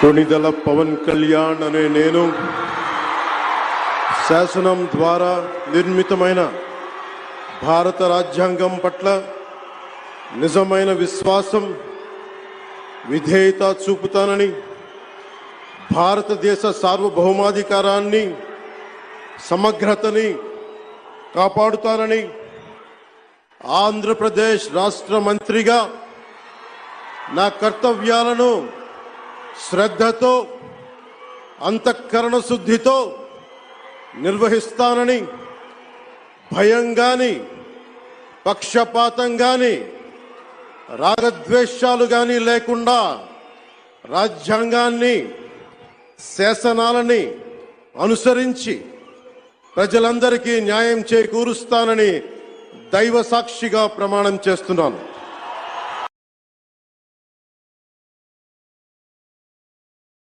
కొణిదెల పవన్ కళ్యాణ్ అనే నేను శాసనం ద్వారా నిర్మితమైన భారత రాజ్యాంగం పట్ల నిజమైన విశ్వాసం విధేయత చూపుతానని, భారతదేశ సార్వభౌమాధికారాన్ని సమగ్రతని కాపాడుతానని, ఆంధ్రప్రదేశ్ రాష్ట్ర మంత్రిగా నా కర్తవ్యాలను శ్రద్ధతో అంతఃకరణ శుద్ధితో నిర్వహిస్తానని, భయం గాని పక్షపాతం గాని రాగద్వేషాలు గాని లేకుండా రాజ్యాంగాన్ని శాసనాలని అనుసరించి ప్రజలందరికీ న్యాయం చేకూరుస్తానని దైవ సాక్షిగా ప్రమాణం చేస్తున్నాను.